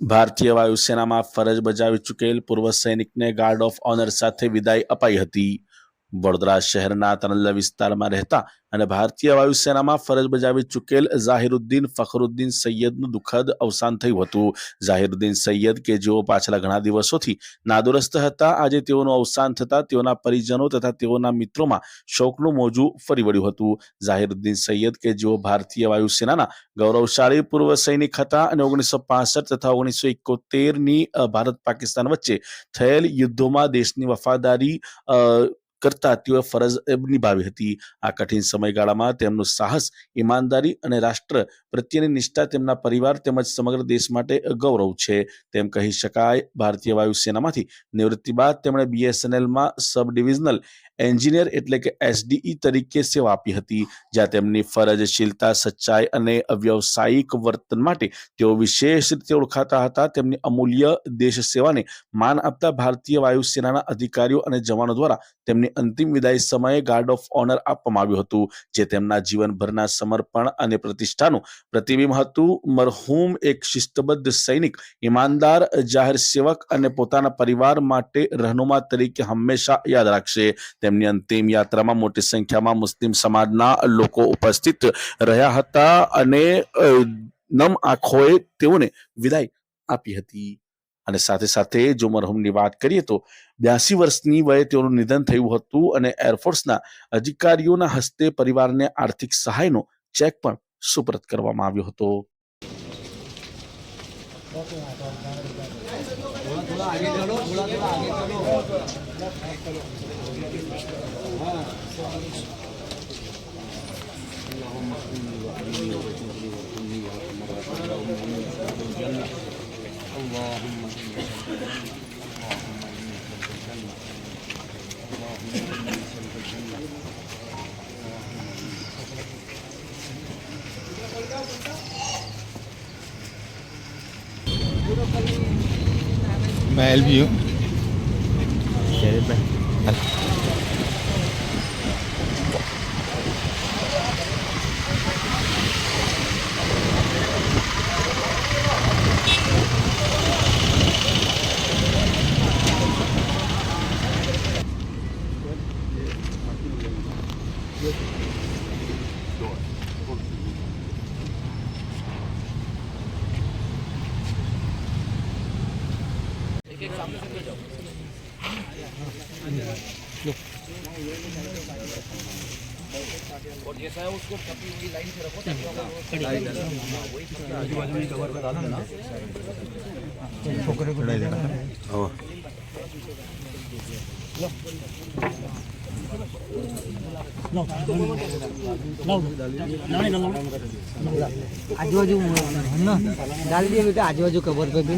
ભારતીય વાયુસેનામાં ફરજ બજાવી ચૂકેલ પૂર્વ સૈનિકને ગાર્ડ ઓફ ઓનર સાથે વિદાય અપાઈ હતી। વડોદરા શહેરના તનલ્લા વિસ્તારમાં રહેતા અને ભારતીય વાયુસેનામાં ફરજ બજાવી ચૂકેલ ઝાહિરુદ્દીન ફખરુદ્દીન સૈયદનું દુઃખદ અવસાન થયું હતું। ઝાહિરુદ્દીન સૈયદ કે જેઓ પાછલા ઘણા દિવસોથી નાદુરસ્ત હતા, આજે તેઓનું અવસાન થતાં તેઓના પરિજનો તથા તેઓના મિત્રોમાં શોકનું મોજું ફરી વળ્યું હતું। ઝાહિરુદ્દીન સૈયદ કે જેઓ ભારતીય વાયુસેનાના ગૌરવશાળી પૂર્વ સૈનિક હતા અને 1965 તથા 1971ની ભારત પાકિસ્તાન વચ્ચે થયેલ યુદ્ધોમાં દેશની વફાદારી કરતા તેઓએ ફરજ નિભાવી હતી। આ કઠિન સમયગાળામાં તેમનું સાહસ, ઈમાનદારી અને રાષ્ટ્ર પ્રત્યેની નિષ્ઠા તેમના પરિવાર તેમજ સમગ્ર દેશ માટે ગૌરવ છે તેમ કહી શકાય। ભારતીય વાયુસેનામાંથી નિવૃત્તિ બાદ તેમણે BSNLમાં સબ ડિવિઝનલ એન્જિનિયર એટલે કે SDE તરીકે સેવા આપી હતી, જ્યાં તેમની ફરજશીલતા, સચ્ચાઈ અને વ્યવસાયિક વર્તન માટે તેઓ વિશેષ રીતે ઓળખાતા હતા। તેમની અમૂલ્ય દેશ સેવાને માન આપતા ભારતીય વાયુસેનાના અધિકારીઓ અને જવાનો દ્વારા તેમની અંતિમ વિદાય સમયે ગાર્ડ ઓફ ઓનર આપવામાં આવ્યું હતું, જે તેમના જીવનભરના સમર્પણ અને પ્રતિષ્ઠાનું પ્રતિબિંબ હતું। મરહૂમ એક શિસ્તબદ્ધ સૈનિક, ઈમાનદાર જાહેર સેવક અને પોતાના પરિવાર માટે રહેનુમા તરીકે હંમેશા યાદ રાખશે। તેમની અંતિમ યાત્રામાં મોટી સંખ્યામાં મુસ્લિમ સમાજના લોકો ઉપસ્થિત રહ્યા હતા અને નમ આંખોએ તેઓને વિદાય આપી હતી। અને સાથે સાથે જો મરહુમની વાત કરીએ તો 82 વર્ષની વયે તેઓનું નિધન થયું હતું અને એરફોર્સના અધિકારીઓના હસ્તે પરિવારને આર્થિક સહાયનો ચેક પણ સુપરત કરવામાં આવ્યો હતો। मैं हेल्प यू और जैसा है उसको अपनी लाइन से रखो ताकि कवर पे डालो ना छोकरे को डाल देना। आजू बाजू डाल दिए बेटा, आजू बाजू कवर पे भी।